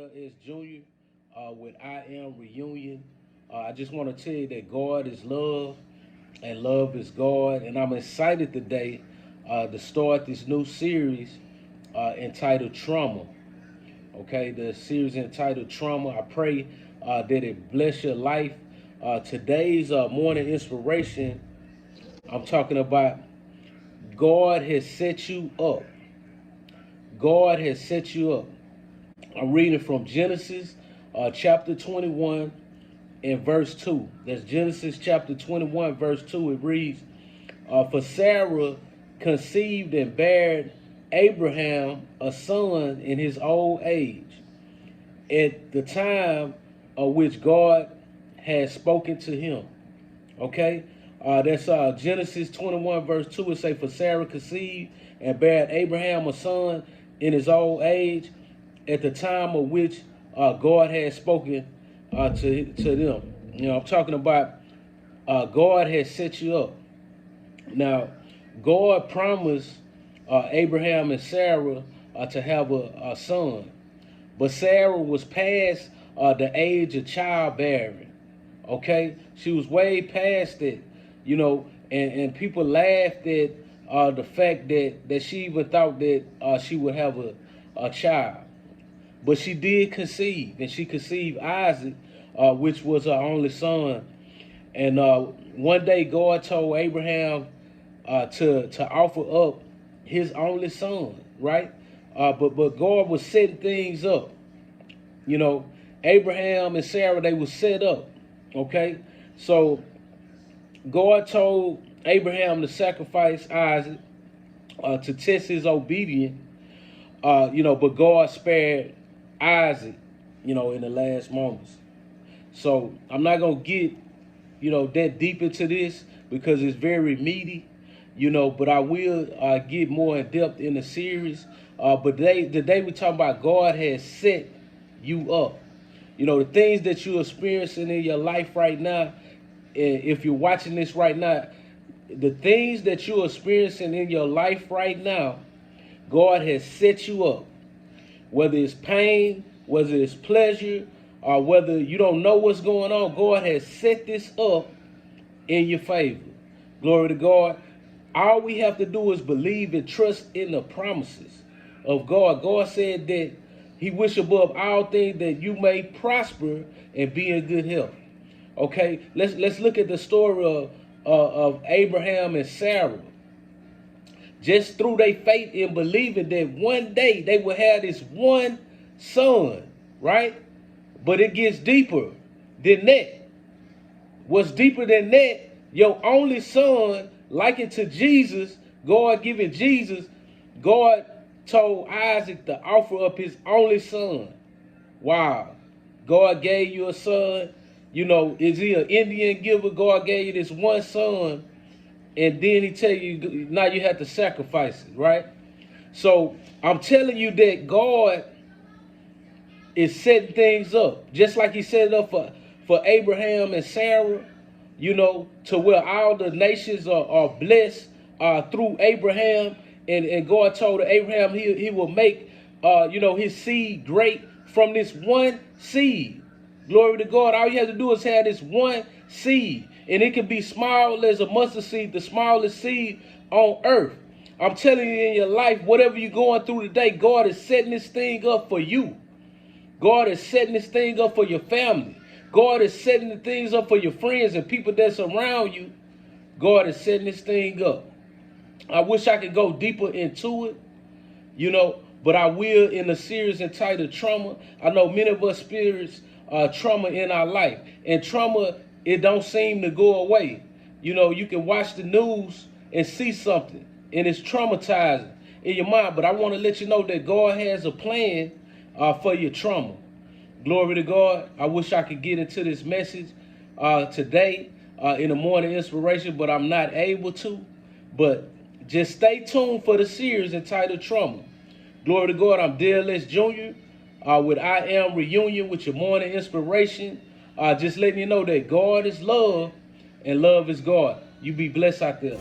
DLS Jr. With I Am Reunion. I just want to tell you that God is love and love is God. And I'm excited today to start this new series entitled Trauma. Okay, the series entitled Trauma. I pray that it bless your life. Today's morning inspiration, I'm talking about God has set you up. God has set you up. I'm reading from Genesis chapter 21 and verse 2. That's Genesis chapter 21, verse 2. It reads, For Sarah conceived and bare Abraham a son in his old age, at the time of which God had spoken to him. Okay? That's Genesis 21, verse 2. It say, For Sarah conceived and bare Abraham a son in his old age, at the time of which God had spoken to them. You know, I'm talking about God has set you up. Now, God promised Abraham and Sarah to have a son, but Sarah was past the age of childbearing. Okay, she was way past it, you know, and people laughed at the fact that she even thought that she would have a child. But she did conceive, and she conceived Isaac, which was her only son. And one day God told Abraham to offer up his only son, right? But God was setting things up. You know, Abraham and Sarah, they were set up, okay? So God told Abraham to sacrifice Isaac to test his obedience, you know, but God spared Isaac, you know, in the last moments. So I'm not going to get, you know, that deep into this because it's very meaty, you know, but I will get more in depth in the series. But today we're talking about God has set you up. You know, the things that you're experiencing in your life right now, if you're watching this right now, the things that you're experiencing in your life right now, God has set you up. Whether it's pain, whether it's pleasure, or whether you don't know what's going on, God has set this up in your favor. Glory to God. All we have to do is believe and trust in the promises of God. God said that he wished above all things that you may prosper and be in good health. Okay, let's look at the story of Abraham and Sarah. Just through their faith in believing that one day they will have this one son, right? But it gets deeper than that. What's deeper than that? Your only son, likened to Jesus, God giving Jesus, God told Isaac to offer up his only son. Wow. God gave you a son. You know, is he an Indian giver? God gave you this one son. And then he tell you, now you have to sacrifice it, right? So I'm telling you that God is setting things up. Just like he set it up for Abraham and Sarah, you know, to where all the nations are blessed through Abraham. And God told Abraham he will make, you know, his seed great from this one seed. Glory to God. All you have to do is have this one seed. And it can be small as a mustard seed, the smallest seed on earth. I'm telling you, in your life, whatever you're going through today, God is setting this thing up for you. God is setting this thing up for your family. God is setting the things up for your friends and people that's around you. God is setting this thing up. I wish I could go deeper into it, you know, but I will in the series entitled Trauma. I know many of us experience trauma in our life. And trauma, it don't seem to go away. You know, you can watch the news and see something, and it's traumatizing in your mind. But I want to let you know that God has a plan for your trauma. Glory to God. I wish I could get into this message today in the morning inspiration, but I'm not able to. But just stay tuned for the series entitled Trauma. Glory to God. I'm DLS Jr. With I Am Reunion with your morning inspiration. Just letting you know that God is love and love is God. You be blessed out there.